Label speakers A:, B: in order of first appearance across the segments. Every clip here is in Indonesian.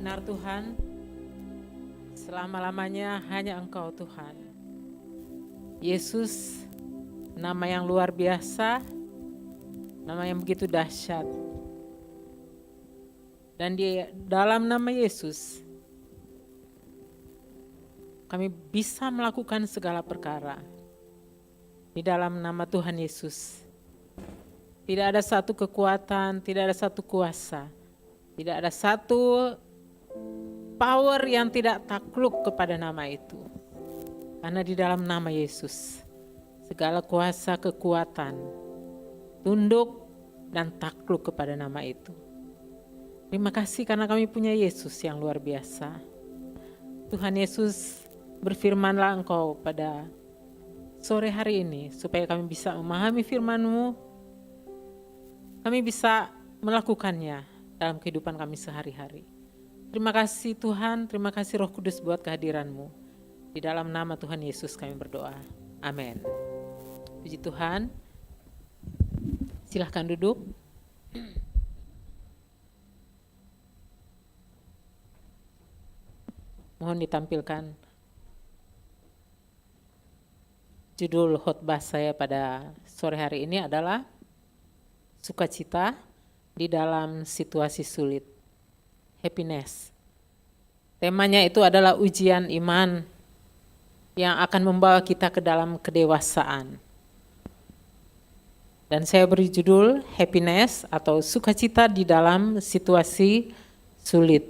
A: benar Tuhan, selama-lamanya hanya Engkau Tuhan. Yesus, nama yang luar biasa, nama yang begitu dahsyat. Dan di dalam nama Yesus, kami bisa melakukan segala perkara. Di dalam nama Tuhan Yesus, tidak ada satu kekuatan, tidak ada satu kuasa, tidak ada satu power yang tidak takluk kepada nama itu. Karena di dalam nama Yesus, segala kuasa kekuatan tunduk dan takluk kepada nama itu. Terima kasih karena kami punya Yesus yang luar biasa. Tuhan Yesus, berfirmanlah Engkau pada sore hari ini supaya kami bisa memahami firman-Mu, kami bisa melakukannya dalam kehidupan kami sehari-hari. Terima kasih Tuhan, terima kasih Roh Kudus buat kehadiran-Mu. Di dalam nama Tuhan Yesus kami berdoa. Amin. Puji Tuhan. Silahkan duduk. Mohon ditampilkan judul khotbah saya pada sore hari ini adalah sukacita di dalam situasi sulit. Happiness. Temanya itu adalah ujian iman yang akan membawa kita ke dalam kedewasaan. Dan saya beri judul happiness atau sukacita di dalam situasi sulit.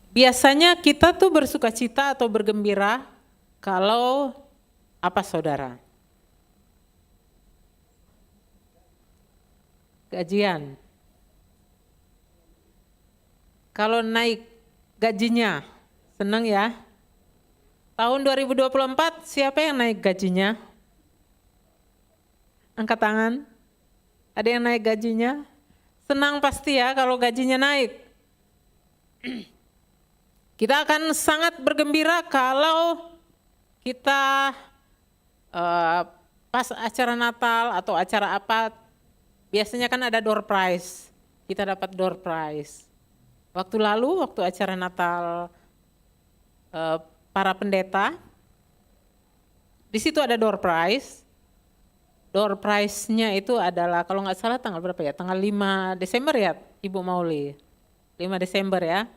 A: Biasanya kita tuh bersukacita atau bergembira kalau apa saudara? Gajian. Kalau naik gajinya, senang ya? Tahun 2024 siapa yang naik gajinya? Angkat tangan. Ada yang naik gajinya? Senang pasti ya kalau gajinya naik. Kita akan sangat bergembira kalau kita pas acara Natal atau acara apa, biasanya kan ada door prize. Kita dapat door prize. Waktu lalu, waktu acara Natal para pendeta, di situ ada door prize. Door prize-nya itu adalah kalau nggak salah tanggal berapa ya? Tanggal 5 Desember ya, Ibu Mauli. 5 Desember ya.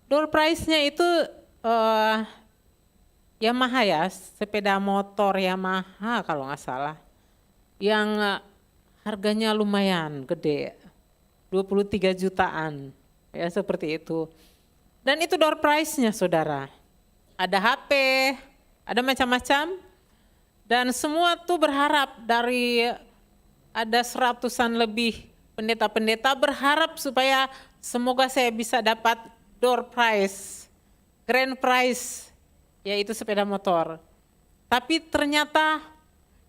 A: Door prize-nya itu Yamaha ya, sepeda motor Yamaha kalau nggak salah. Yang harganya lumayan gede, 23 jutaan. Ya seperti itu. Dan itu door prize-nya saudara. Ada HP, ada macam-macam, dan semua tuh berharap dari ada 100-an lebih pendeta-pendeta berharap supaya semoga saya bisa dapat door prize, grand prize, yaitu sepeda motor. Tapi ternyata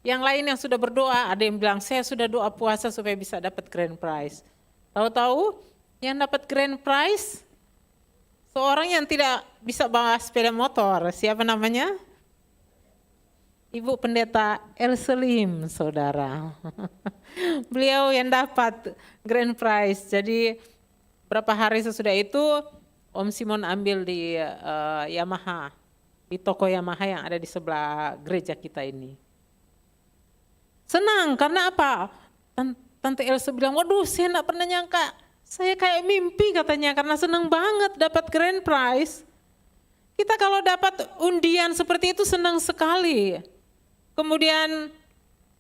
A: yang lain yang sudah berdoa, ada yang bilang saya sudah doa puasa supaya bisa dapat grand prize. Tahu-tahu yang dapat grand prize seorang yang tidak bisa bawa sepeda motor. Siapa namanya? Ibu Pendeta Elselim, saudara. Beliau yang dapat grand prize. Jadi berapa hari sesudah itu Om Simon ambil di Yamaha, di toko Yamaha yang ada di sebelah gereja kita ini. Senang karena apa? Tante Elsa bilang, waduh saya enggak pernah nyangka. Saya kayak mimpi katanya karena senang banget dapat grand prize. Kita kalau dapat undian seperti itu senang sekali. Kemudian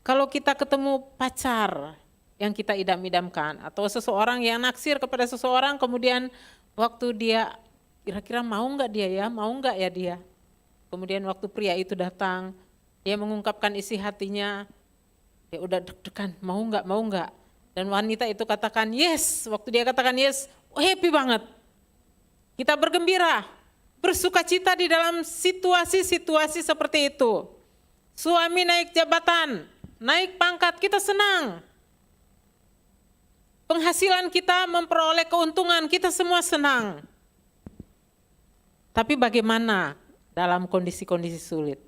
A: kalau kita ketemu pacar yang kita idam-idamkan atau seseorang yang naksir kepada seseorang, kemudian waktu dia kira-kira mau enggak dia ya, mau enggak ya dia. Kemudian waktu pria itu datang, dia mengungkapkan isi hatinya, dia udah deg-degan, mau enggak. Dan wanita itu katakan yes, waktu dia katakan yes, happy banget. Kita bergembira, bersukacita di dalam situasi-situasi seperti itu. Suami naik jabatan, naik pangkat, kita senang. Penghasilan kita memperoleh keuntungan, kita semua senang. Tapi bagaimana dalam kondisi-kondisi sulit?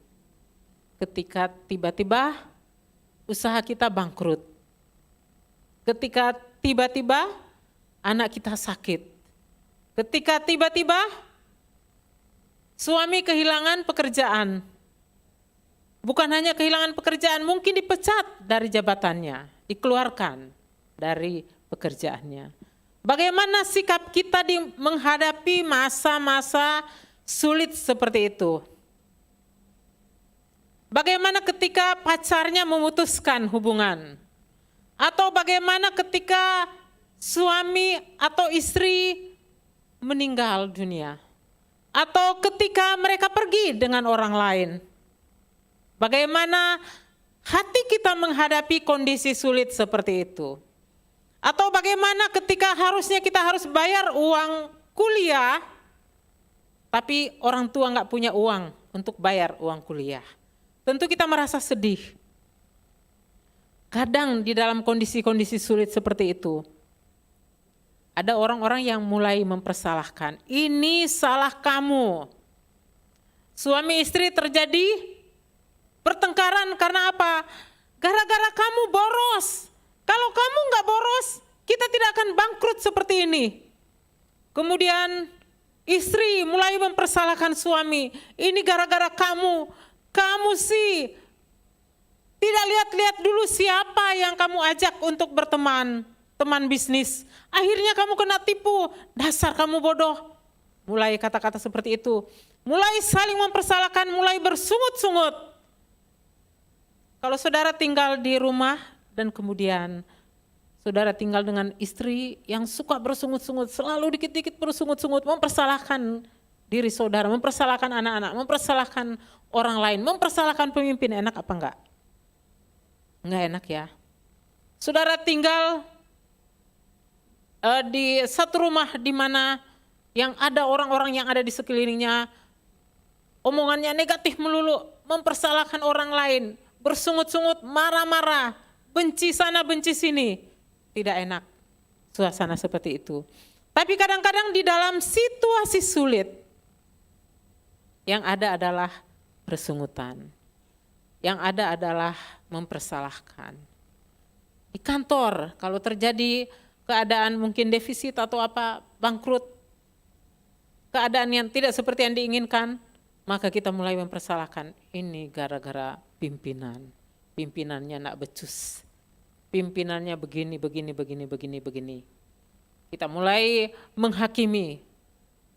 A: Ketika tiba-tiba usaha kita bangkrut. Ketika tiba-tiba anak kita sakit. Ketika tiba-tiba suami kehilangan pekerjaan. Bukan hanya kehilangan pekerjaan, mungkin dipecat dari jabatannya, dikeluarkan dari pekerjaannya. Bagaimana sikap kita menghadapi masa-masa sulit seperti itu? Bagaimana ketika pacarnya memutuskan hubungan? Atau bagaimana ketika suami atau istri meninggal dunia? Atau ketika mereka pergi dengan orang lain? Bagaimana hati kita menghadapi kondisi sulit seperti itu? Atau bagaimana ketika harusnya kita harus bayar uang kuliah, tapi orang tua nggak punya uang untuk bayar uang kuliah? Tentu kita merasa sedih. Kadang di dalam kondisi-kondisi sulit seperti itu, ada orang-orang yang mulai mempersalahkan. Ini salah kamu. Suami istri terjadi pertengkaran karena apa? Gara-gara kamu boros. Kalau kamu nggak boros, kita tidak akan bangkrut seperti ini. Kemudian istri mulai mempersalahkan suami. Ini gara-gara kamu. Kamu sih tidak lihat-lihat dulu siapa yang kamu ajak untuk berteman, teman bisnis. Akhirnya kamu kena tipu, dasar kamu bodoh. Mulai kata-kata seperti itu. Mulai saling mempersalahkan, mulai bersungut-sungut. Kalau saudara tinggal di rumah dan kemudian saudara tinggal dengan istri yang suka bersungut-sungut, selalu dikit-dikit bersungut-sungut, mempersalahkan diri saudara, mempersalahkan anak-anak, mempersalahkan orang lain, mempersalahkan pemimpin, enak apa enggak? Enggak enak ya. Saudara tinggal di satu rumah di mana yang ada orang-orang yang ada di sekelilingnya, omongannya negatif melulu, mempersalahkan orang lain, bersungut-sungut, marah-marah, benci sana, benci sini. Tidak enak suasana seperti itu. Tapi kadang-kadang di dalam situasi sulit, yang ada adalah bersungutan. Yang ada adalah mempersalahkan. Di kantor, kalau terjadi keadaan mungkin defisit atau apa, bangkrut, keadaan yang tidak seperti yang diinginkan, maka kita mulai mempersalahkan. Ini gara-gara pimpinan. Pimpinannya nak becus. Pimpinannya begini. Kita mulai menghakimi.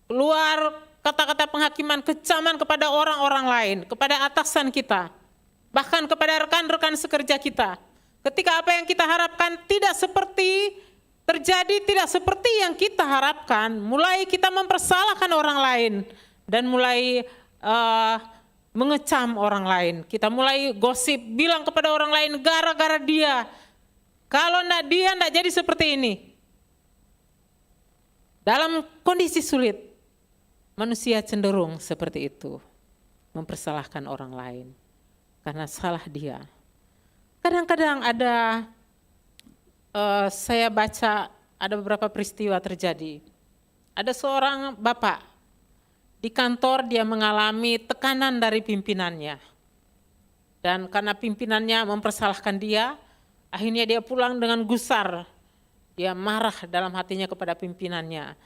A: Keluar kata-kata penghakiman, kecaman kepada orang-orang lain, kepada atasan kita, bahkan kepada rekan-rekan sekerja kita. Ketika apa yang kita harapkan tidak seperti terjadi, tidak seperti yang kita harapkan, mulai kita mempersalahkan orang lain dan mulai mengecam orang lain. Kita mulai gosip, bilang kepada orang lain, gara-gara dia. Kalau dia enggak jadi seperti ini. Dalam kondisi sulit, manusia cenderung seperti itu. Mempersalahkan orang lain. Karena salah dia. Kadang-kadang ada, saya baca ada beberapa peristiwa terjadi. Ada seorang bapak, di kantor dia mengalami tekanan dari pimpinannya. Dan karena pimpinannya mempersalahkan dia, akhirnya dia pulang dengan gusar. Dia marah dalam hatinya kepada pimpinannya.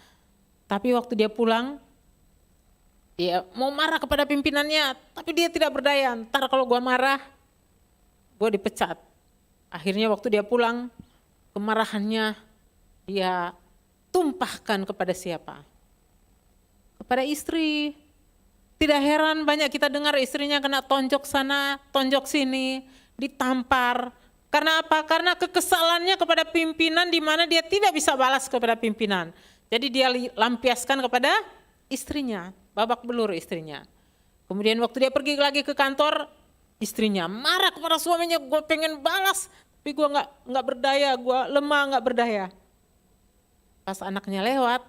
A: Tapi waktu dia pulang, dia mau marah kepada pimpinannya, tapi dia tidak berdaya. Ntar kalau gua marah, gua dipecat. Akhirnya waktu dia pulang, kemarahannya dia tumpahkan kepada siapa? Kepada istri. Tidak heran banyak kita dengar istrinya kena tonjok sana, tonjok sini, ditampar. Karena apa? Karena kekesalannya kepada pimpinan di mana dia tidak bisa balas kepada pimpinan. Jadi dia lampiaskan kepada istrinya, babak belur istrinya. Kemudian waktu dia pergi lagi ke kantor, istrinya marah kepada suaminya, gue pengen balas, tapi gue nggak berdaya, gue lemah nggak berdaya. Pas anaknya lewat,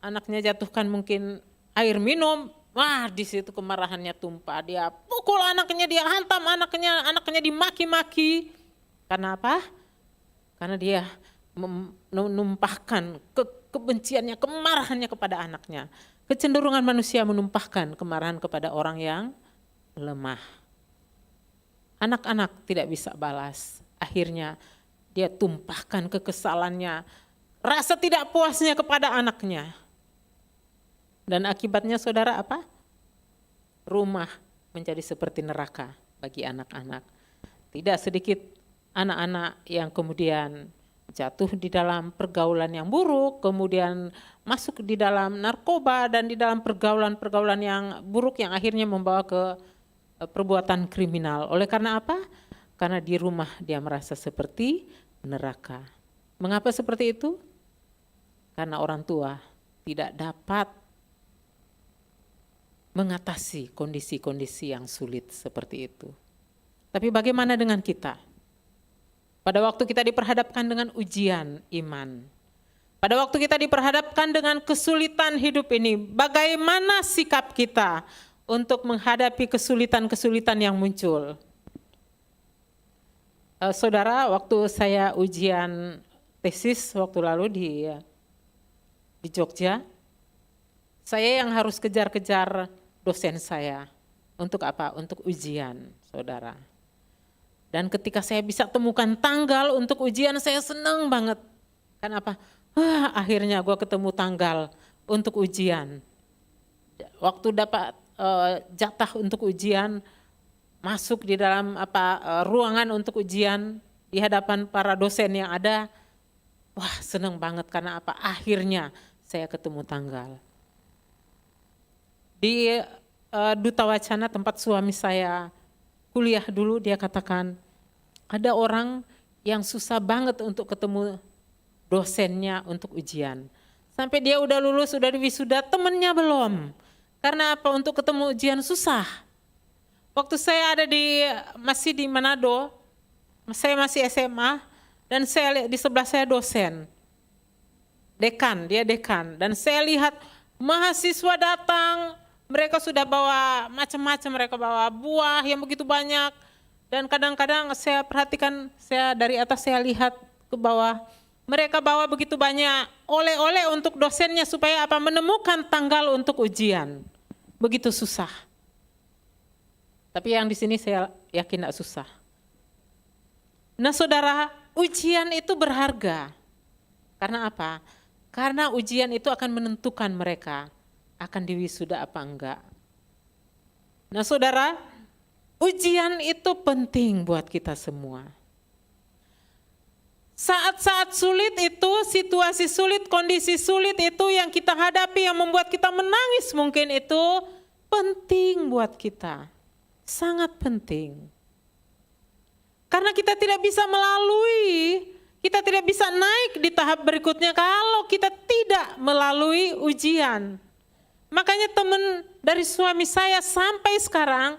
A: anaknya jatuhkan mungkin air minum, wah di situ kemarahannya tumpah, dia pukul anaknya, dia hantam anaknya dimaki-maki. Karena apa? Karena dia menumpahkan kebenciannya, kemarahannya kepada anaknya. Kecenderungan manusia menumpahkan kemarahan kepada orang yang lemah. Anak-anak tidak bisa balas. Akhirnya dia tumpahkan kekesalannya, rasa tidak puasnya kepada anaknya. Dan akibatnya saudara apa? Rumah menjadi seperti neraka bagi anak-anak. Tidak sedikit anak-anak yang kemudian jatuh di dalam pergaulan yang buruk, kemudian masuk di dalam narkoba dan di dalam pergaulan-pergaulan yang buruk yang akhirnya membawa ke perbuatan kriminal. Oleh karena apa? Karena di rumah dia merasa seperti neraka. Mengapa seperti itu? Karena orang tua tidak dapat mengatasi kondisi-kondisi yang sulit seperti itu. Tapi bagaimana dengan kita? Pada waktu kita diperhadapkan dengan ujian iman, pada waktu kita diperhadapkan dengan kesulitan hidup ini, bagaimana sikap kita untuk menghadapi kesulitan-kesulitan yang muncul? Saudara, waktu saya ujian tesis waktu lalu di Jogja, saya yang harus kejar-kejar dosen saya. Untuk apa? Untuk ujian, saudara. Dan ketika saya bisa temukan tanggal untuk ujian, saya senang banget. Kenapa? Akhirnya gue ketemu tanggal untuk ujian. Waktu dapat jatah untuk ujian, masuk di dalam ruangan untuk ujian di hadapan para dosen yang ada, wah senang banget karena apa? Akhirnya saya ketemu tanggal. Di Duta Wacana tempat suami saya kuliah dulu, dia katakan ada orang yang susah banget untuk ketemu dosennya untuk ujian. Sampai dia udah lulus, udah wisuda, temennya belum. Karena apa? Untuk ketemu ujian susah. Waktu saya ada masih di Manado, saya masih SMA, dan saya lihat di sebelah saya dosen. Dia dekan. Dan saya lihat mahasiswa datang, mereka sudah bawa macam-macam, mereka bawa buah yang begitu banyak. Dan kadang-kadang saya perhatikan, saya dari atas saya lihat ke bawah, mereka bawa begitu banyak oleh-oleh untuk dosennya supaya apa? Menemukan tanggal untuk ujian. Begitu susah. Tapi yang di sini saya yakin tidak susah. Nah saudara, ujian itu berharga. Karena apa? Karena ujian itu akan menentukan mereka akan diwisuda apa enggak. Nah saudara, ujian itu penting buat kita semua. Saat-saat sulit itu, situasi sulit, kondisi sulit itu yang kita hadapi, yang membuat kita menangis mungkin itu penting buat kita. Sangat penting. Karena kita tidak bisa melalui, kita tidak bisa naik di tahap berikutnya kalau kita tidak melalui ujian. Makanya teman dari suami saya sampai sekarang,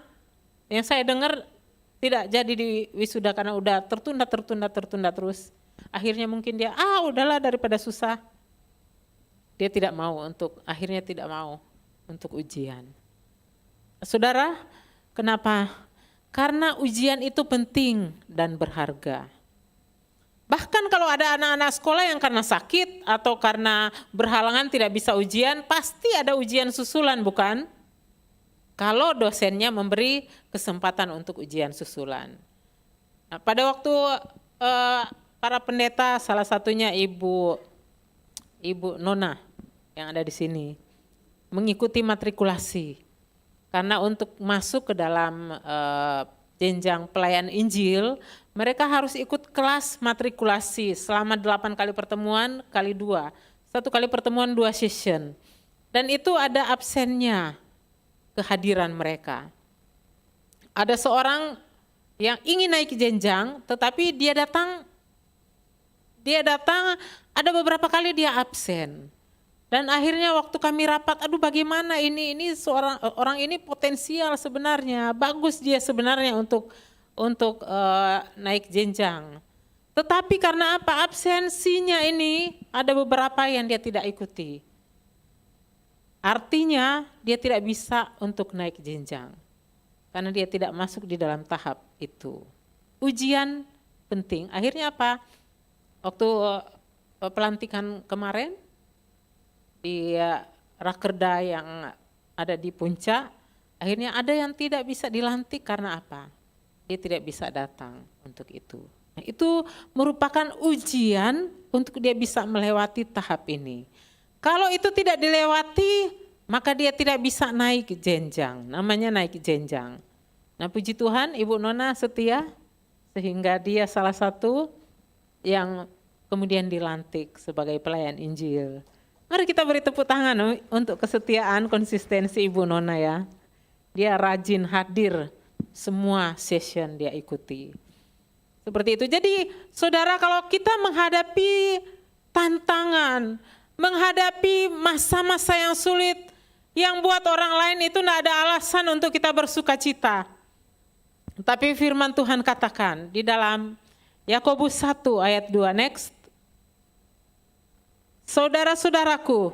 A: yang saya dengar tidak jadi di wisuda karena udah tertunda terus. Akhirnya mungkin dia, udahlah daripada susah. Dia akhirnya tidak mau untuk ujian. Saudara, kenapa? Karena ujian itu penting dan berharga. Bahkan kalau ada anak-anak sekolah yang karena sakit atau karena berhalangan tidak bisa ujian, pasti ada ujian susulan, bukan? Kalau dosennya memberi kesempatan untuk ujian susulan. Nah, pada waktu para pendeta, salah satunya Ibu Nona yang ada di sini, mengikuti matrikulasi. Karena untuk masuk ke dalam jenjang pelayan Injil, mereka harus ikut kelas matrikulasi selama 8 kali pertemuan kali 2. 1 kali pertemuan 2 session. Dan itu ada absennya kehadiran mereka. Ada seorang yang ingin naik jenjang, tetapi dia datang ada beberapa kali dia absen. Dan akhirnya waktu kami rapat, bagaimana ini orang ini potensial sebenarnya, bagus dia sebenarnya untuk naik jenjang. Tetapi karena apa? Absensinya ini ada beberapa yang dia tidak ikuti. Artinya dia tidak bisa untuk naik jenjang. Karena dia tidak masuk di dalam tahap itu. Ujian penting. Akhirnya apa? Waktu pelantikan kemarin, di Rakerda yang ada di Puncak, akhirnya ada yang tidak bisa dilantik karena apa? Dia tidak bisa datang untuk itu. Nah, itu merupakan ujian untuk dia bisa melewati tahap ini. Kalau itu tidak dilewati, maka dia tidak bisa naik jenjang, namanya naik jenjang. Nah puji Tuhan Ibu Nona setia, sehingga dia salah satu yang kemudian dilantik sebagai pelayan Injil. Mari kita beri tepuk tangan untuk kesetiaan, konsistensi Ibu Nona ya. Dia rajin hadir, semua session dia ikuti. Seperti itu. Jadi saudara, kalau kita menghadapi tantangan, menghadapi masa-masa yang sulit, yang buat orang lain itu tidak ada alasan untuk kita bersuka cita. Tapi firman Tuhan katakan di dalam Yakobus 1 ayat 2, next. Saudara-saudaraku,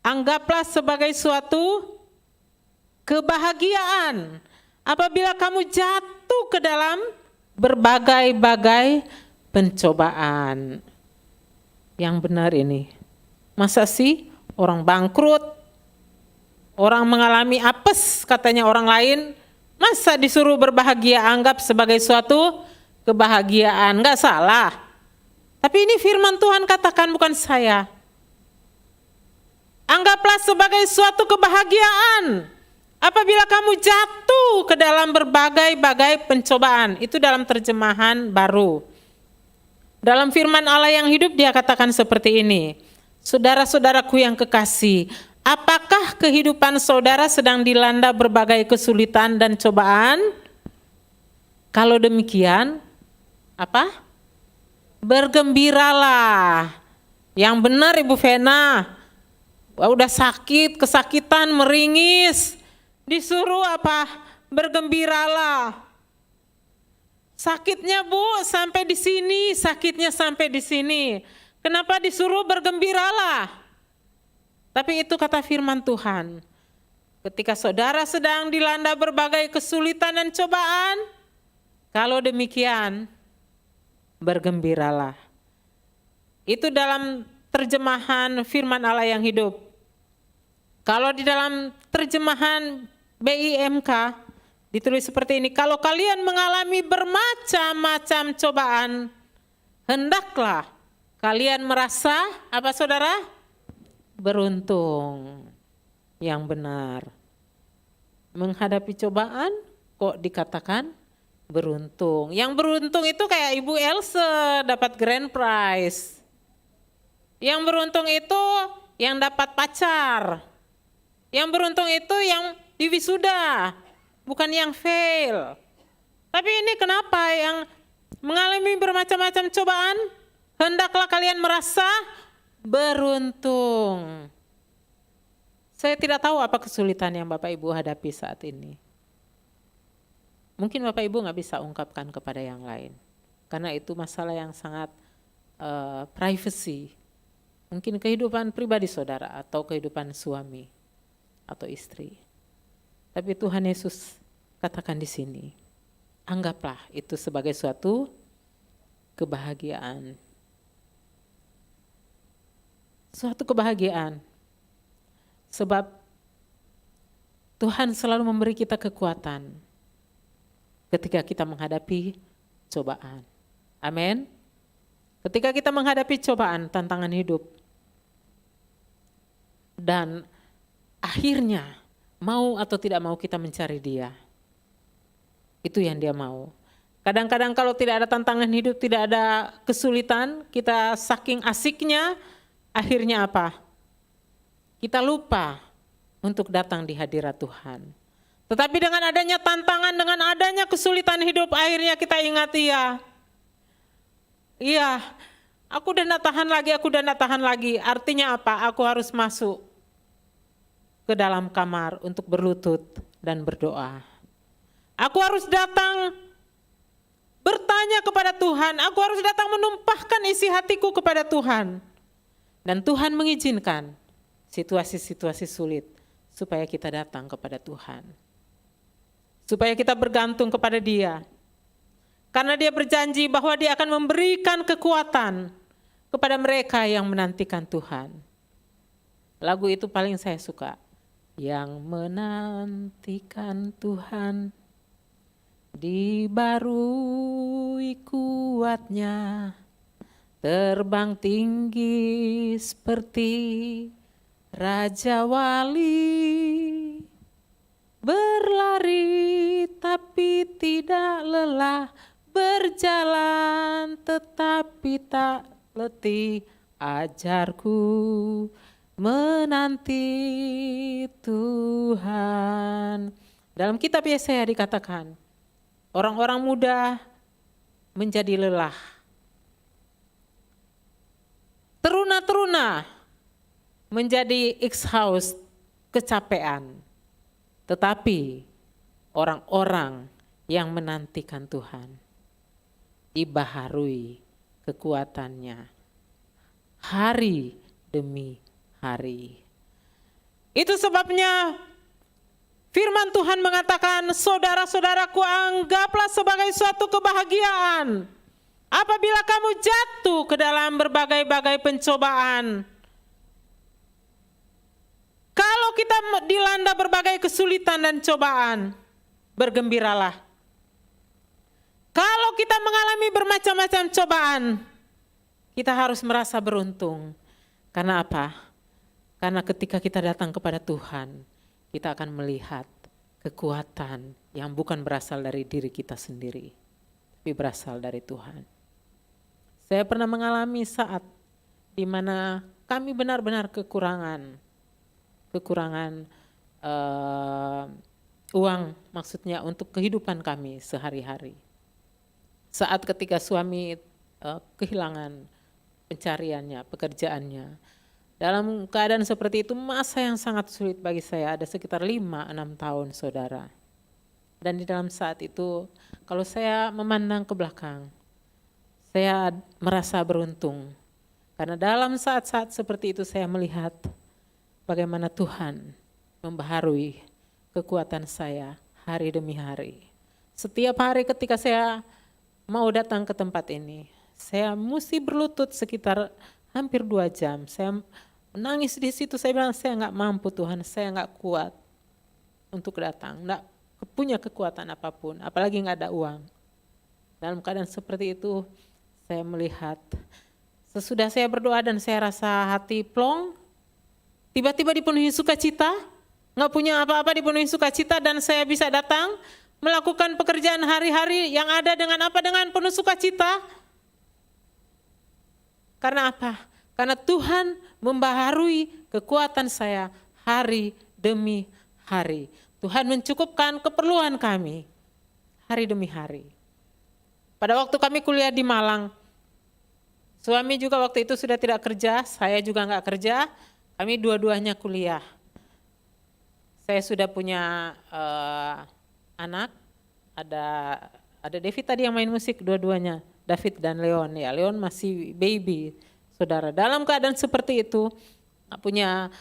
A: anggaplah sebagai suatu kebahagiaan apabila kamu jatuh ke dalam berbagai-bagai pencobaan. Yang benar ini, masa sih orang bangkrut, orang mengalami apes katanya orang lain, masa disuruh berbahagia anggap sebagai suatu kebahagiaan? Enggak salah. Tapi ini firman Tuhan katakan, bukan saya. Anggaplah sebagai suatu kebahagiaan apabila kamu jatuh ke dalam berbagai-bagai pencobaan. Itu dalam terjemahan baru. Dalam firman Allah yang hidup dia katakan seperti ini. Saudara-saudaraku yang kekasih, apakah kehidupan saudara sedang dilanda berbagai kesulitan dan cobaan? Kalau demikian, apa? Bergembiralah. Yang benar Ibu Vena, udah sakit, kesakitan, meringis, disuruh apa? Bergembiralah. Sakitnya Bu sampai di sini, sakitnya sampai di sini. Kenapa disuruh bergembiralah? Tapi itu kata firman Tuhan. Ketika saudara sedang dilanda berbagai kesulitan dan cobaan, kalau demikian, bergembiralah. Itu dalam terjemahan firman Allah yang hidup. Kalau di dalam terjemahan BIMK ditulis seperti ini, kalau kalian mengalami bermacam-macam cobaan, hendaklah kalian merasa apa saudara? Beruntung. Yang benar. Menghadapi cobaan kok dikatakan beruntung. Yang beruntung itu kayak Ibu Else dapat grand prize. Yang beruntung itu yang dapat pacar. Yang beruntung itu yang diwisuda, bukan yang fail. Tapi ini kenapa yang mengalami bermacam-macam cobaan, hendaklah kalian merasa beruntung. Saya tidak tahu apa kesulitan yang Bapak Ibu hadapi saat ini. Mungkin Bapak Ibu nggak bisa ungkapkan kepada yang lain, karena itu masalah yang sangat privacy. Mungkin kehidupan pribadi saudara atau kehidupan suami atau istri. Tapi Tuhan Yesus katakan di sini, anggaplah itu sebagai suatu kebahagiaan. Suatu kebahagiaan. Sebab Tuhan selalu memberi kita kekuatan ketika kita menghadapi cobaan. Amin. Ketika kita menghadapi cobaan, tantangan hidup, dan akhirnya mau atau tidak mau kita mencari Dia. Itu yang Dia mau. Kadang-kadang kalau tidak ada tantangan hidup, tidak ada kesulitan, kita saking asiknya, akhirnya apa? Kita lupa untuk datang di hadirat Tuhan. Tetapi dengan adanya tantangan, dengan adanya kesulitan hidup, akhirnya kita ingat iya, aku udah nak tahan lagi. Artinya apa? Aku harus masuk ke dalam kamar untuk berlutut dan berdoa. Aku harus datang bertanya kepada Tuhan. Aku harus datang menumpahkan isi hatiku kepada Tuhan. Dan Tuhan mengizinkan situasi-situasi sulit supaya kita datang kepada Tuhan. Supaya kita bergantung kepada Dia. Karena Dia berjanji bahwa Dia akan memberikan kekuatan kepada mereka yang menantikan Tuhan. Lagu itu paling saya suka. Yang menantikan Tuhan dibarui kuatnya, terbang tinggi seperti Raja Wali, berlari tapi tidak lelah, berjalan tetapi tak letih, ajarku menanti Tuhan. Dalam kitab Yesaya dikatakan, orang-orang muda menjadi lelah. Teruna-teruna menjadi exhaust, kecapean. Tetapi orang-orang yang menantikan Tuhan dibaharui kekuatannya hari demi hari. Itu sebabnya firman Tuhan mengatakan, saudara-saudaraku, anggaplah sebagai suatu kebahagiaan apabila kamu jatuh ke dalam berbagai-bagai pencobaan. Kalau kita dilanda berbagai kesulitan dan cobaan, bergembiralah. Kalau kita mengalami bermacam-macam cobaan, kita harus merasa beruntung. Karena apa? Karena ketika kita datang kepada Tuhan, kita akan melihat kekuatan yang bukan berasal dari diri kita sendiri, tapi berasal dari Tuhan. Saya pernah mengalami saat di mana kami benar-benar kekurangan uang, maksudnya untuk kehidupan kami sehari-hari. Saat ketika suami kehilangan pencariannya, pekerjaannya. Dalam keadaan seperti itu, masa yang sangat sulit bagi saya, ada sekitar 5-6 tahun, saudara. Dan di dalam saat itu, kalau saya memandang ke belakang, saya merasa beruntung. Karena dalam saat-saat seperti itu saya melihat bagaimana Tuhan membaharui kekuatan saya hari demi hari. Setiap hari ketika saya mau datang ke tempat ini, saya mesti berlutut sekitar hampir 2 jam. Saya menangis di situ, saya bilang saya nggak mampu Tuhan, saya nggak kuat untuk datang, nggak punya kekuatan apapun, apalagi nggak ada uang. Dalam keadaan seperti itu, saya melihat, sesudah saya berdoa dan saya rasa hati plong, tiba-tiba dipenuhi sukacita, nggak punya apa-apa dipenuhi sukacita, dan saya bisa datang melakukan pekerjaan hari-hari yang ada dengan apa? Dengan penuh sukacita. Karena apa? Karena Tuhan membaharui kekuatan saya hari demi hari. Tuhan mencukupkan keperluan kami hari demi hari. Pada waktu kami kuliah di Malang, suami juga waktu itu sudah tidak kerja, saya juga nggak kerja, kami dua-duanya kuliah. Saya sudah punya anak, ada David tadi yang main musik, dua-duanya, David dan Leon. Ya, Leon masih baby, saudara. Dalam keadaan seperti itu, nggak punya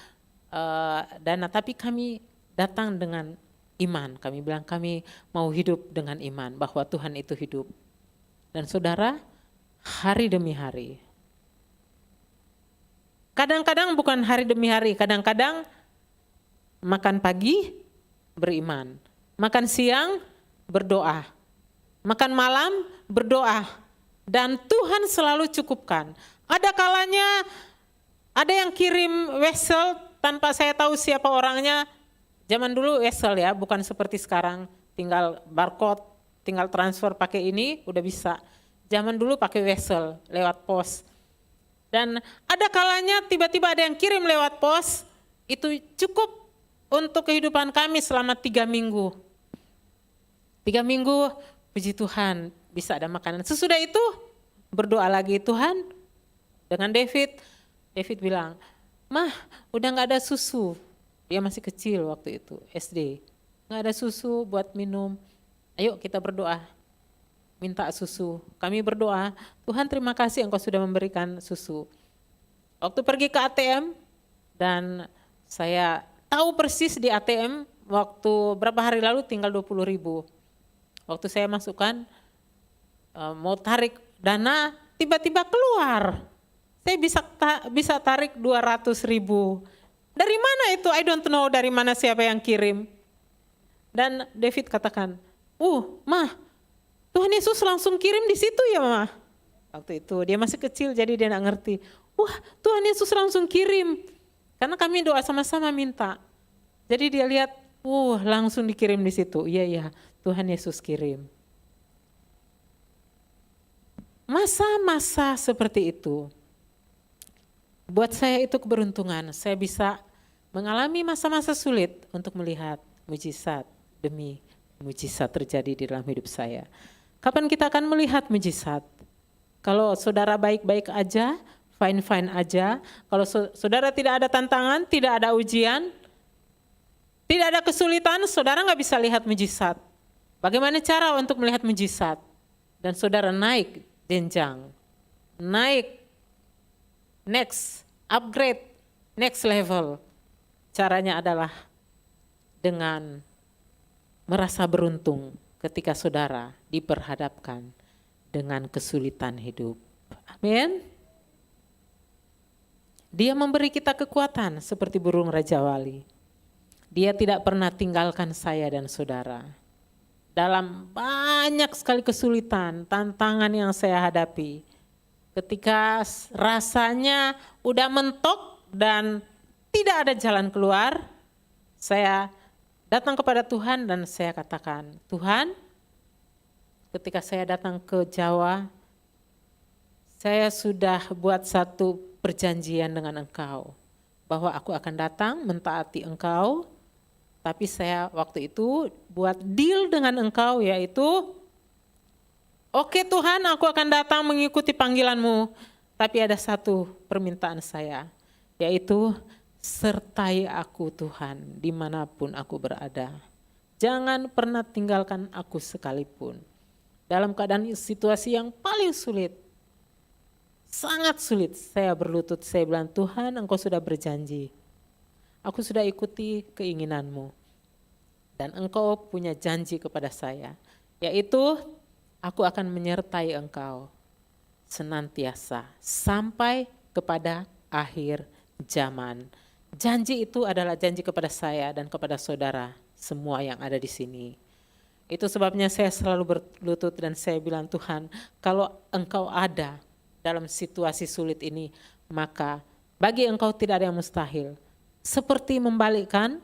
A: dana, tapi kami datang dengan iman. Kami bilang kami mau hidup dengan iman, bahwa Tuhan itu hidup. Dan saudara, hari demi hari. Kadang-kadang bukan hari demi hari, kadang-kadang makan pagi beriman, makan siang berdoa, makan malam berdoa, dan Tuhan selalu cukupkan. Ada kalanya ada yang kirim wesel tanpa saya tahu siapa orangnya. Zaman dulu wesel ya, bukan seperti sekarang tinggal barcode, tinggal transfer pakai ini udah bisa. Zaman dulu pakai wesel lewat pos. Dan ada kalanya tiba-tiba ada yang kirim lewat pos, itu cukup untuk kehidupan kami selama 3 minggu. 3 minggu, puji Tuhan, bisa ada makanan. Sesudah itu berdoa lagi, Tuhan, dengan David bilang, "Mah, udah gak ada susu." Dia masih kecil waktu itu, SD. Gak ada susu buat minum. Ayo kita berdoa, minta susu. Kami berdoa, Tuhan terima kasih Engkau sudah memberikan susu. Waktu pergi ke ATM, dan saya tahu persis di ATM, waktu berapa hari lalu tinggal 20.000. Waktu saya masukkan, mau tarik dana, tiba-tiba keluar. Saya bisa tarik 200.000. Dari mana itu? I don't know dari mana, siapa yang kirim. Dan David katakan, Mah, Tuhan Yesus langsung kirim di situ ya Mah. Waktu itu dia masih kecil jadi dia gak ngerti. Wah, Tuhan Yesus langsung kirim. Karena kami doa sama-sama minta. Jadi dia lihat, langsung dikirim di situ. Iya, Tuhan Yesus kirim. Masa-masa seperti itu, buat saya itu keberuntungan. Saya bisa mengalami masa-masa sulit untuk melihat mujizat demi mujizat terjadi di dalam hidup saya. Kapan kita akan melihat mujizat? Kalau saudara baik-baik aja, fine-fine aja. Kalau saudara tidak ada tantangan, tidak ada ujian, tidak ada kesulitan, saudara nggak bisa lihat mujizat. Bagaimana cara untuk melihat mujizat? Dan saudara naik jenjang, naik, next, upgrade, next level. Caranya adalah dengan merasa beruntung ketika saudara diperhadapkan dengan kesulitan hidup. Amin. Dia memberi kita kekuatan seperti burung Raja Wali. Dia tidak pernah tinggalkan saya dan saudara. Dalam banyak sekali kesulitan, tantangan yang saya hadapi. Ketika rasanya udah mentok dan tidak ada jalan keluar, saya datang kepada Tuhan dan saya katakan, Tuhan, ketika saya datang ke Jawa, saya sudah buat satu perjanjian dengan Engkau, bahwa aku akan datang mentaati Engkau, tapi saya waktu itu buat deal dengan Engkau, yaitu, oke Tuhan, aku akan datang mengikuti panggilan-Mu, tapi ada satu permintaan saya, yaitu sertai aku Tuhan dimanapun aku berada. Jangan pernah tinggalkan aku sekalipun. Dalam keadaan situasi yang paling sulit, sangat sulit, saya berlutut, saya bilang, Tuhan, Engkau sudah berjanji. Aku sudah ikuti keinginan-Mu. Dan Engkau punya janji kepada saya, yaitu aku akan menyertai Engkau senantiasa sampai kepada akhir zaman. Janji itu adalah janji kepada saya dan kepada saudara semua yang ada di sini. Itu sebabnya saya selalu berlutut dan saya bilang, Tuhan, kalau Engkau ada dalam situasi sulit ini, maka bagi Engkau tidak ada yang mustahil. Seperti membalikkan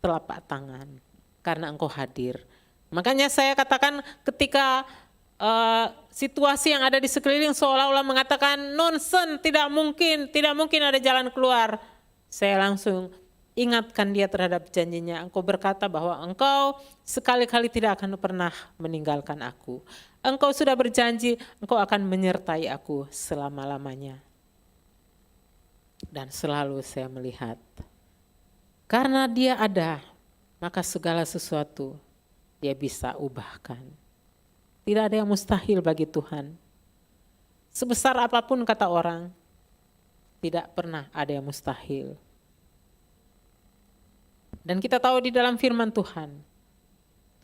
A: telapak tangan, karena Engkau hadir. Makanya saya katakan ketika situasi yang ada di sekeliling seolah-olah mengatakan nonsen, tidak mungkin ada jalan keluar. Saya langsung ingatkan dia terhadap janjinya. Engkau berkata bahwa Engkau sekali-kali tidak akan pernah meninggalkan aku. Engkau sudah berjanji, Engkau akan menyertai aku selama-lamanya. Dan selalu saya melihat, karena dia ada, maka segala sesuatu dia bisa ubahkan. Tidak ada yang mustahil bagi Tuhan. Sebesar apapun kata orang, tidak pernah ada yang mustahil. Dan kita tahu di dalam firman Tuhan,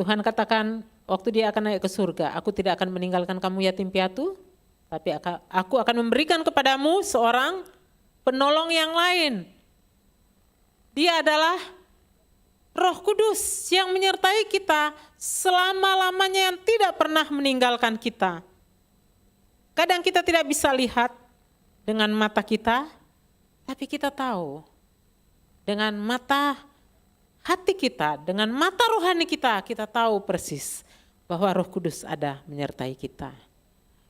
A: Tuhan katakan waktu dia akan naik ke surga, aku tidak akan meninggalkan kamu yatim piatu, tapi aku akan memberikan kepadamu seorang penolong yang lain. Dia adalah Roh Kudus yang menyertai kita selama-lamanya, yang tidak pernah meninggalkan kita. Kadang kita tidak bisa lihat dengan mata kita, tapi kita tahu dengan mata hati kita, dengan mata rohani kita, kita tahu persis bahwa Roh Kudus ada menyertai kita.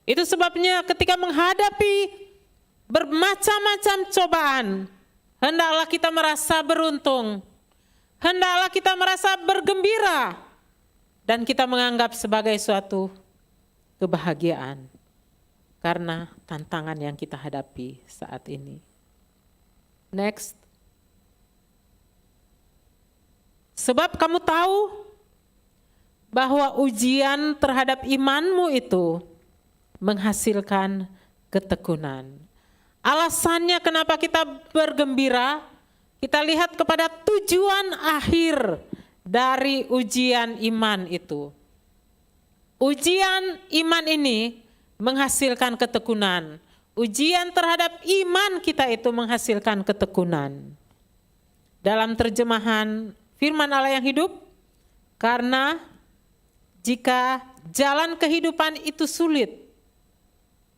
A: Itu sebabnya ketika menghadapi bermacam-macam cobaan, hendaklah kita merasa beruntung. Hendaklah kita merasa bergembira dan kita menganggap sebagai suatu kebahagiaan karena tantangan yang kita hadapi saat ini. Next. Sebab kamu tahu bahwa ujian terhadap imanmu itu menghasilkan ketekunan. Alasannya kenapa kita bergembira, kita lihat kepada tujuan akhir dari ujian iman itu. Ujian iman ini menghasilkan ketekunan. Ujian terhadap iman kita itu menghasilkan ketekunan. Dalam terjemahan firman Allah yang hidup, karena jika jalan kehidupan itu sulit,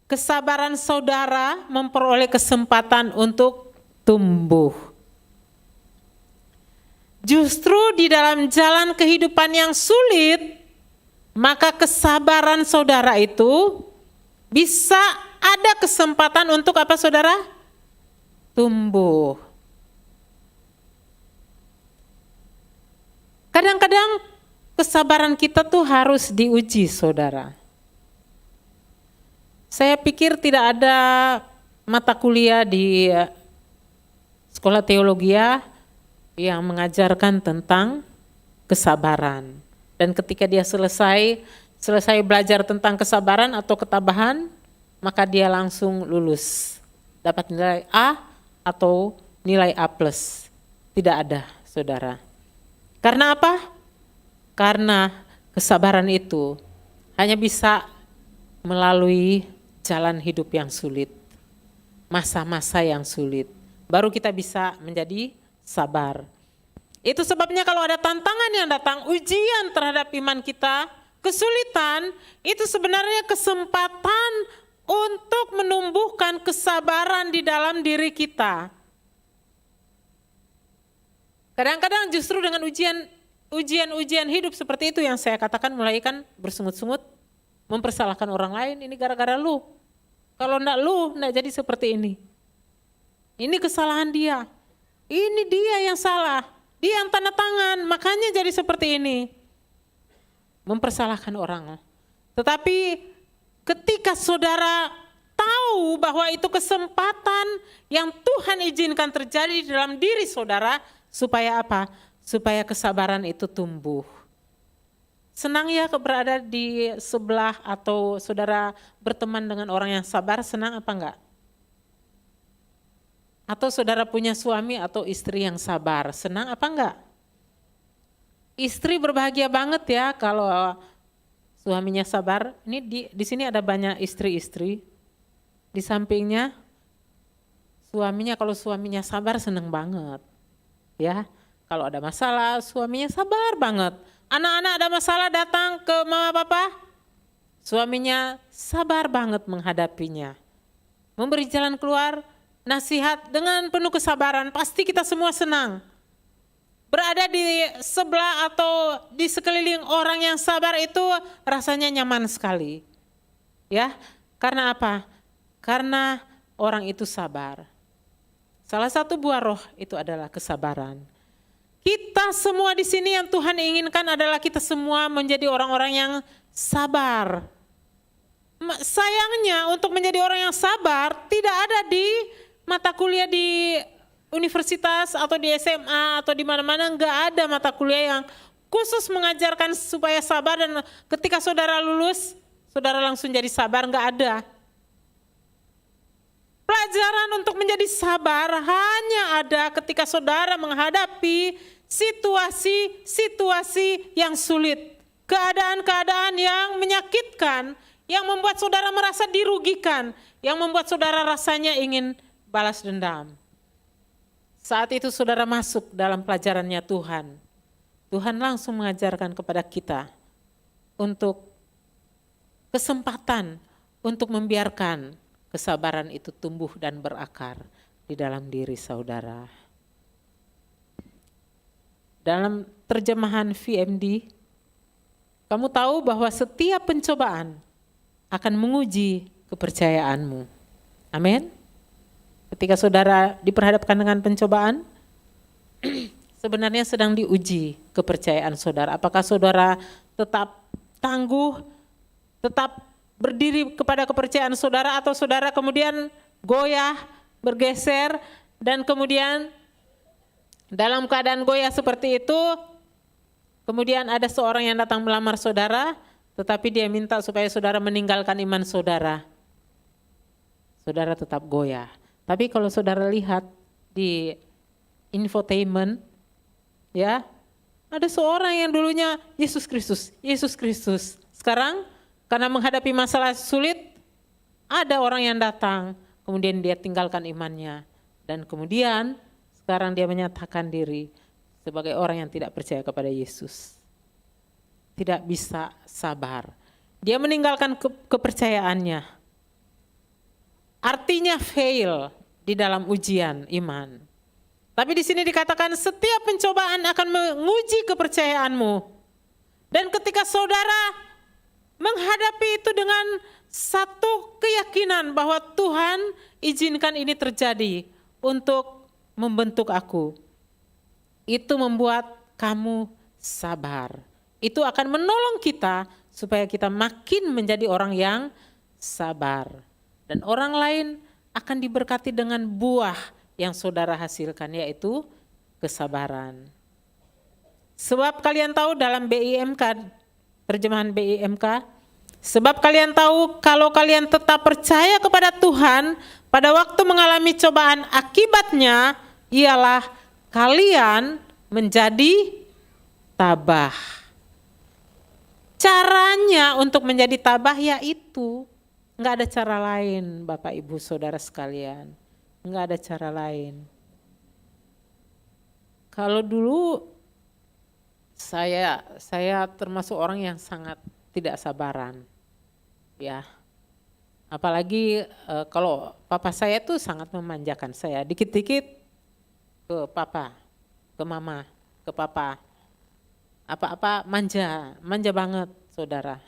A: kesabaran saudara memperoleh kesempatan untuk tumbuh Justru di dalam jalan kehidupan yang sulit, maka kesabaran saudara itu bisa ada kesempatan untuk apa saudara? Tumbuh. Kadang-kadang kesabaran kita tuh harus diuji saudara. Saya pikir tidak ada mata kuliah di sekolah teologi yang mengajarkan tentang kesabaran. Dan ketika dia selesai belajar tentang kesabaran atau ketabahan, maka dia langsung lulus. Dapat nilai A atau nilai A+. Tidak ada, saudara. Karena apa? Karena kesabaran itu hanya bisa melalui jalan hidup yang sulit, masa-masa yang sulit, baru kita bisa menjadi sabar. Itu sebabnya kalau ada tantangan yang datang, ujian terhadap iman kita, kesulitan, itu sebenarnya kesempatan untuk menumbuhkan kesabaran di dalam diri kita. Kadang-kadang justru dengan ujian hidup seperti itu yang saya katakan mulai kan bersungut-sungut, mempersalahkan orang lain, ini gara-gara lu. Kalau enggak lu, enggak jadi seperti ini. Ini kesalahan dia. Ini dia yang salah. Dia yang tanda tangan, makanya jadi seperti ini. Mempersalahkan orang. Tetapi ketika saudara tahu bahwa itu kesempatan yang Tuhan izinkan terjadi dalam diri saudara, supaya apa? Supaya kesabaran itu tumbuh. Senang ya berada di sebelah atau saudara berteman dengan orang yang sabar, senang apa enggak? Atau saudara punya suami atau istri yang sabar, senang apa enggak? Istri berbahagia banget ya kalau suaminya sabar. Ini di sini ada banyak istri-istri. Di sampingnya suaminya, kalau suaminya sabar senang banget. Ya, kalau ada masalah suaminya sabar banget. Anak-anak ada masalah datang ke mama papa, suaminya sabar banget menghadapinya. Memberi jalan keluar, nasihat dengan penuh kesabaran, pasti kita semua senang. Berada di sebelah atau di sekeliling orang yang sabar itu rasanya nyaman sekali. Ya, karena apa? Karena orang itu sabar. Salah satu buah roh itu adalah kesabaran. Kita semua di sini yang Tuhan inginkan adalah kita semua menjadi orang-orang yang sabar. Sayangnya untuk menjadi orang yang sabar tidak ada di mata kuliah di universitas atau di SMA atau di mana-mana, enggak ada mata kuliah yang khusus mengajarkan supaya sabar dan ketika saudara lulus, saudara langsung jadi sabar, enggak ada. Pelajaran untuk menjadi sabar hanya ada ketika saudara menghadapi situasi-situasi yang sulit, keadaan-keadaan yang menyakitkan, yang membuat saudara merasa dirugikan, yang membuat saudara rasanya ingin balas dendam. Saat itu saudara masuk dalam pelajarannya Tuhan. Tuhan langsung mengajarkan kepada kita untuk kesempatan untuk membiarkan kesabaran itu tumbuh dan berakar di dalam diri saudara. Dalam terjemahan VMD, kamu tahu bahwa setiap pencobaan akan menguji kepercayaanmu. Amin. Ketika saudara diperhadapkan dengan pencobaan, sebenarnya sedang diuji kepercayaan saudara. Apakah saudara tetap tangguh, tetap berdiri kepada kepercayaan saudara, atau saudara kemudian goyah, bergeser, dan kemudian dalam keadaan goyah seperti itu, kemudian ada seorang yang datang melamar saudara, tetapi dia minta supaya saudara meninggalkan iman saudara. Saudara tetap goyah. Tapi kalau saudara lihat di infotainment, ya, ada seorang yang dulunya Yesus Kristus. Sekarang karena menghadapi masalah sulit, ada orang yang datang, kemudian dia tinggalkan imannya, dan kemudian sekarang dia menyatakan diri sebagai orang yang tidak percaya kepada Yesus. Tidak bisa sabar. Dia meninggalkan kepercayaannya. Artinya fail di dalam ujian iman. Tapi di sini dikatakan setiap pencobaan akan menguji kepercayaanmu. Dan ketika saudara menghadapi itu dengan satu keyakinan bahwa Tuhan izinkan ini terjadi untuk membentuk aku. Itu membuat kamu sabar. Itu akan menolong kita supaya kita makin menjadi orang yang sabar. Dan orang lain akan diberkati dengan buah yang saudara hasilkan, yaitu kesabaran. Sebab kalian tahu dalam BIMK, terjemahan BIMK, sebab kalian tahu kalau kalian tetap percaya kepada Tuhan pada waktu mengalami cobaan, akibatnya ialah kalian menjadi tabah. Caranya untuk menjadi tabah yaitu, enggak ada cara lain Bapak Ibu Saudara sekalian. Enggak ada cara lain. Kalau dulu saya termasuk orang yang sangat tidak sabaran. Ya. Apalagi kalau papa saya tuh sangat memanjakan saya. Dikit-dikit ke papa, ke mama, ke papa. Apa-apa manja banget saudara.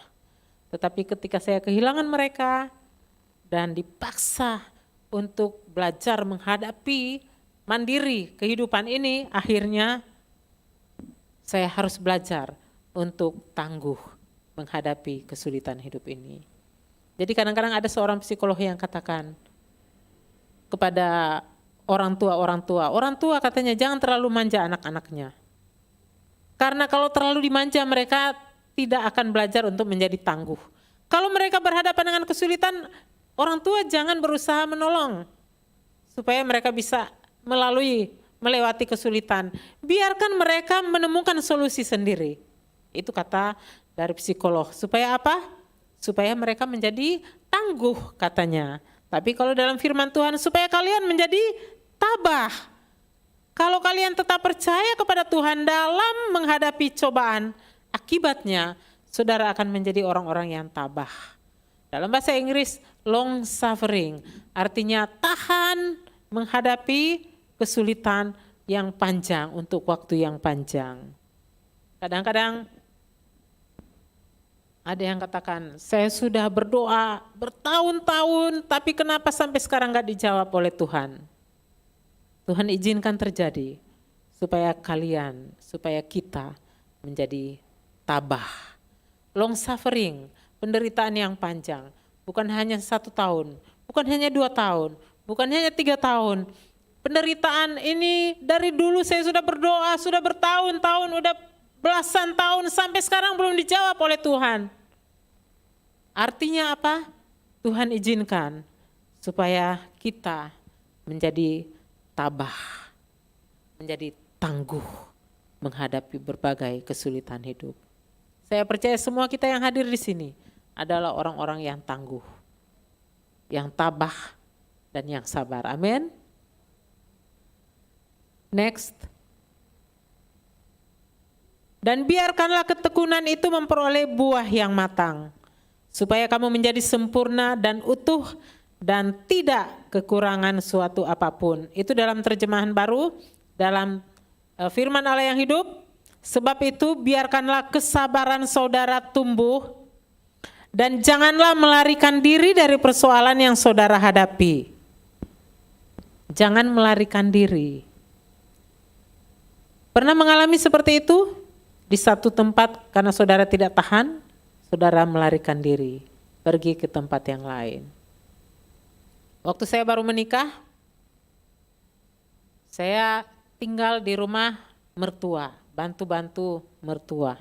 A: Tetapi ketika saya kehilangan mereka dan dipaksa untuk belajar menghadapi mandiri kehidupan ini, akhirnya saya harus belajar untuk tangguh menghadapi kesulitan hidup ini. Jadi kadang-kadang ada seorang psikolog yang katakan kepada orang tua katanya jangan terlalu manja anak-anaknya. Karena kalau terlalu dimanja mereka tidak akan belajar untuk menjadi tangguh. Kalau mereka berhadapan dengan kesulitan, orang tua jangan berusaha menolong supaya mereka bisa melewati kesulitan. Biarkan mereka menemukan solusi sendiri. Itu kata dari psikolog. Supaya apa? Supaya mereka menjadi tangguh katanya. Tapi kalau dalam firman Tuhan, supaya kalian menjadi tabah. Kalau kalian tetap percaya kepada Tuhan dalam menghadapi cobaan, akibatnya saudara akan menjadi orang-orang yang tabah. Dalam bahasa Inggris, long suffering, artinya tahan menghadapi kesulitan yang panjang untuk waktu yang panjang. Kadang-kadang ada yang katakan, saya sudah berdoa bertahun-tahun, tapi kenapa sampai sekarang gak dijawab oleh Tuhan? Tuhan izinkan terjadi supaya kita menjadi tabah. Long suffering, penderitaan yang panjang, bukan hanya 1 tahun, bukan hanya 2 tahun, bukan hanya 3 tahun. Penderitaan ini dari dulu saya sudah berdoa, sudah bertahun-tahun, udah belasan tahun sampai sekarang belum dijawab oleh Tuhan. Artinya apa? Tuhan izinkan supaya kita menjadi tabah, menjadi tangguh menghadapi berbagai kesulitan hidup. Saya percaya semua kita yang hadir di sini adalah orang-orang yang tangguh, yang tabah dan yang sabar. Amin. Next. Dan biarkanlah ketekunan itu memperoleh buah yang matang, supaya kamu menjadi sempurna dan utuh dan tidak kekurangan suatu apapun. Itu dalam terjemahan baru, dalam firman Allah yang hidup. Sebab itu biarkanlah kesabaran saudara tumbuh dan janganlah melarikan diri dari persoalan yang saudara hadapi. Jangan melarikan diri. Pernah mengalami seperti itu? Di satu tempat karena saudara tidak tahan, saudara melarikan diri, pergi ke tempat yang lain. Waktu saya baru menikah, saya tinggal di rumah mertua, bantu-bantu mertua.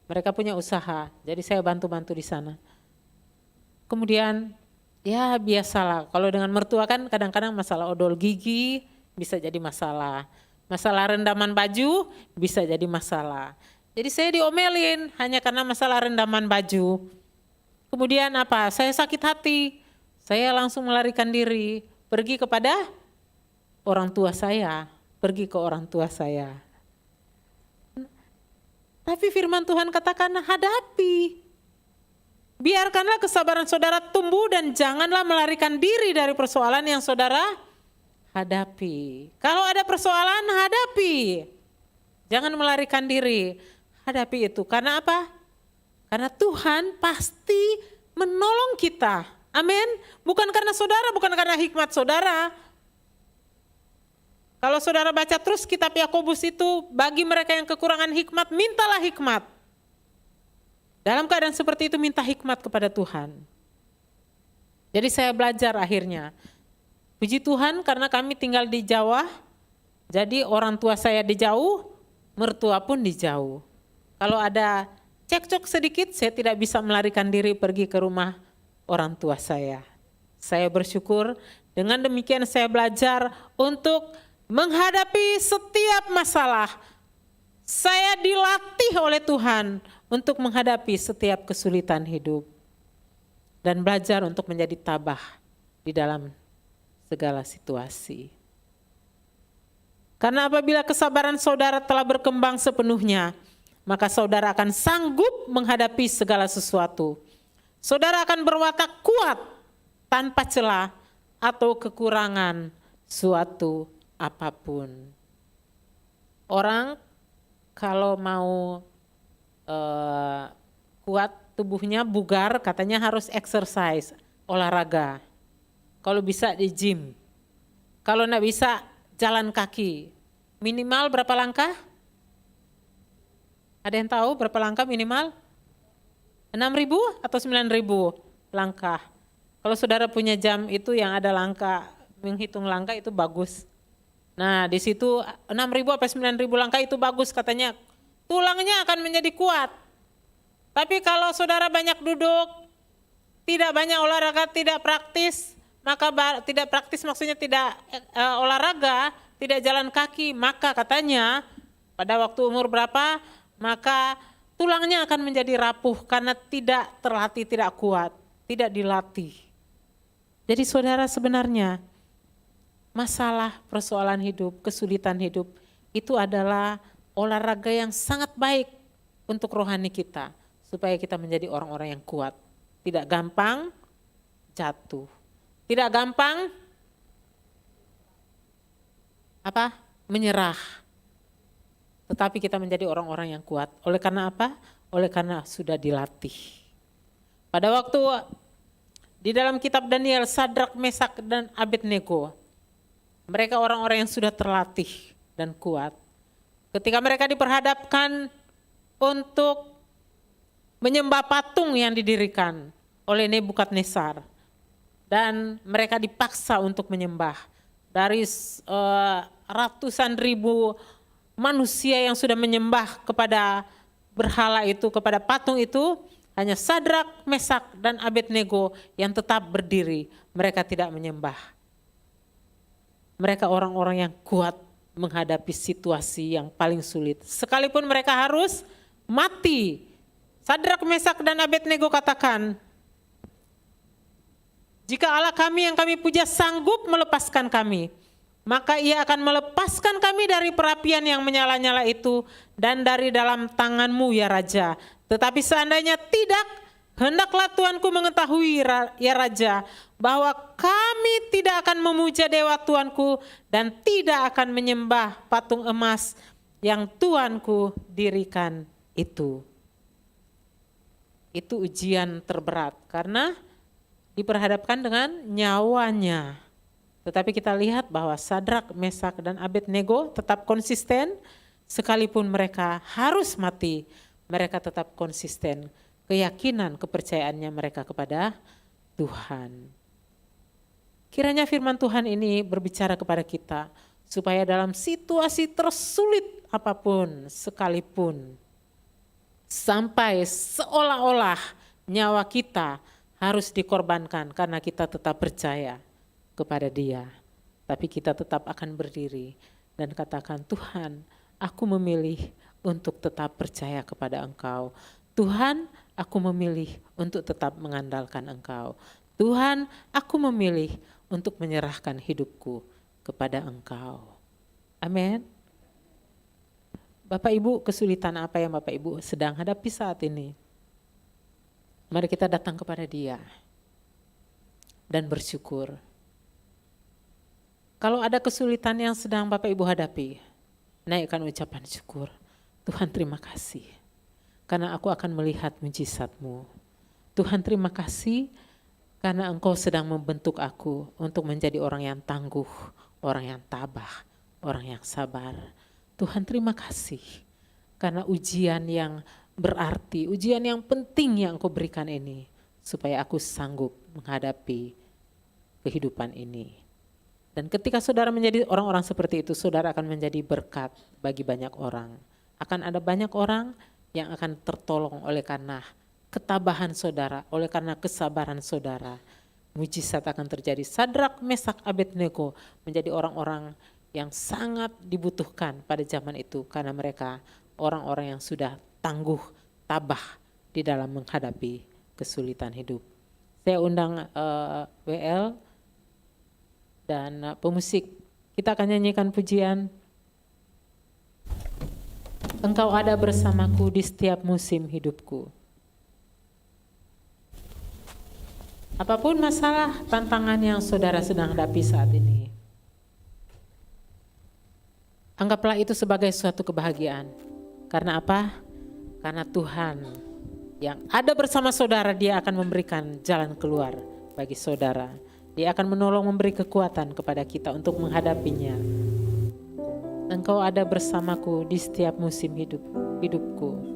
A: Mereka punya usaha, jadi saya bantu-bantu di sana. Kemudian ya biasalah, kalau dengan mertua kan kadang-kadang masalah odol gigi bisa jadi masalah. Masalah rendaman baju bisa jadi masalah. Jadi saya diomelin hanya karena masalah rendaman baju. Kemudian apa? Saya sakit hati. Saya langsung melarikan diri, pergi kepada orang tua saya, pergi ke orang tua saya. Tapi firman Tuhan katakan hadapi. Biarkanlah kesabaran saudara tumbuh dan janganlah melarikan diri dari persoalan yang saudara hadapi. Kalau ada persoalan, hadapi. Jangan melarikan diri, hadapi itu. Karena apa? Karena Tuhan pasti menolong kita. Amin. Bukan karena saudara, bukan karena hikmat saudara. Kalau saudara baca terus kitab Yakobus itu, bagi mereka yang kekurangan hikmat, mintalah hikmat. Dalam keadaan seperti itu minta hikmat kepada Tuhan. Jadi saya belajar akhirnya. Puji Tuhan karena kami tinggal di Jawa, jadi orang tua saya di jauh, mertua pun di jauh. Kalau ada cekcok sedikit, saya tidak bisa melarikan diri pergi ke rumah orang tua saya. Saya bersyukur dengan demikian saya belajar untuk menghadapi setiap masalah. Saya dilatih oleh Tuhan untuk menghadapi setiap kesulitan hidup. Dan belajar untuk menjadi tabah di dalam segala situasi. Karena apabila kesabaran saudara telah berkembang sepenuhnya, maka saudara akan sanggup menghadapi segala sesuatu. Saudara akan berwatak kuat tanpa celah atau kekurangan suatu apapun. Orang kalau mau kuat tubuhnya, bugar, katanya harus exercise, olahraga. Kalau bisa di gym. Kalau enggak bisa jalan kaki. Minimal berapa langkah? Ada yang tahu berapa langkah minimal? 6.000 atau 9.000 langkah. Kalau saudara punya jam itu yang ada langkah, menghitung langkah itu bagus. Nah di situ 6.000 atau 9.000 langkah itu bagus katanya. Tulangnya akan menjadi kuat. Tapi kalau saudara banyak duduk, tidak banyak olahraga, tidak praktis, maka tidak praktis maksudnya tidak olahraga, tidak jalan kaki, maka katanya pada waktu umur berapa, maka tulangnya akan menjadi rapuh karena tidak terlatih, tidak kuat, tidak dilatih. Jadi saudara sebenarnya masalah persoalan hidup, kesulitan hidup itu adalah olahraga yang sangat baik untuk rohani kita. Supaya kita menjadi orang-orang yang kuat. Tidak gampang jatuh. Tidak gampang menyerah. Tetapi kita menjadi orang-orang yang kuat. Oleh karena apa? Oleh karena sudah dilatih. Pada waktu di dalam kitab Daniel, Sadrak, Mesak, dan Abednego, mereka orang-orang yang sudah terlatih dan kuat. Ketika mereka diperhadapkan untuk menyembah patung yang didirikan oleh Nebukadnezar. Dan mereka dipaksa untuk menyembah. Dari ratusan ribu manusia yang sudah menyembah kepada berhala itu, kepada patung itu, hanya Sadrak, Mesak, dan Abednego yang tetap berdiri. Mereka tidak menyembah. Mereka orang-orang yang kuat menghadapi situasi yang paling sulit. Sekalipun mereka harus mati. Sadrak, Mesak, dan Abednego katakan, jika Allah kami yang kami puja sanggup melepaskan kami, maka ia akan melepaskan kami dari perapian yang menyala-nyala itu dan dari dalam tanganmu ya Raja. Tetapi seandainya tidak, hendaklah Tuanku mengetahui ya Raja, bahwa kami tidak akan memuja dewa Tuanku dan tidak akan menyembah patung emas yang Tuanku dirikan itu. Itu ujian terberat karena diperhadapkan dengan nyawanya. Tetapi kita lihat bahwa Sadrak, Mesak, dan Abednego tetap konsisten sekalipun mereka harus mati. Mereka tetap konsisten, keyakinan, kepercayaannya mereka kepada Tuhan. Kiranya firman Tuhan ini berbicara kepada kita supaya dalam situasi tersulit apapun sekalipun, sampai seolah-olah nyawa kita harus dikorbankan karena kita tetap percaya kepada Dia. Tapi kita tetap akan berdiri dan katakan, Tuhan, aku memilih untuk tetap percaya kepada Engkau. Tuhan, aku memilih untuk tetap mengandalkan Engkau. Tuhan, aku memilih untuk menyerahkan hidupku kepada Engkau. Amin. Bapak Ibu, kesulitan apa yang Bapak Ibu sedang hadapi saat ini? Mari kita datang kepada Dia dan bersyukur. Kalau ada kesulitan yang sedang Bapak Ibu hadapi, naikkan ucapan syukur. Tuhan terima kasih, karena aku akan melihat mujizat-Mu. Tuhan terima kasih, karena Engkau sedang membentuk aku untuk menjadi orang yang tangguh, orang yang tabah, orang yang sabar. Tuhan terima kasih, karena ujian yang berarti, ujian yang penting yang Engkau berikan ini, supaya aku sanggup menghadapi kehidupan ini. Dan ketika saudara menjadi orang-orang seperti itu, saudara akan menjadi berkat bagi banyak orang. Akan ada banyak orang yang akan tertolong oleh karena ketabahan saudara, oleh karena kesabaran saudara. Mujizat akan terjadi. Sadrak, Mesak, Abednego menjadi orang-orang yang sangat dibutuhkan pada zaman itu, karena mereka orang-orang yang sudah tangguh, tabah di dalam menghadapi kesulitan hidup. Saya undang WL dan pemusik, kita akan nyanyikan pujian Engkau ada bersamaku di setiap musim hidupku. Apapun masalah, tantangan yang saudara sedang hadapi saat ini, anggaplah itu sebagai suatu kebahagiaan. Karena apa? Karena Tuhan yang ada bersama saudara, Dia akan memberikan jalan keluar bagi saudara. Dia akan menolong, memberi kekuatan kepada kita untuk menghadapinya. Engkau ada bersamaku di setiap musim hidupku.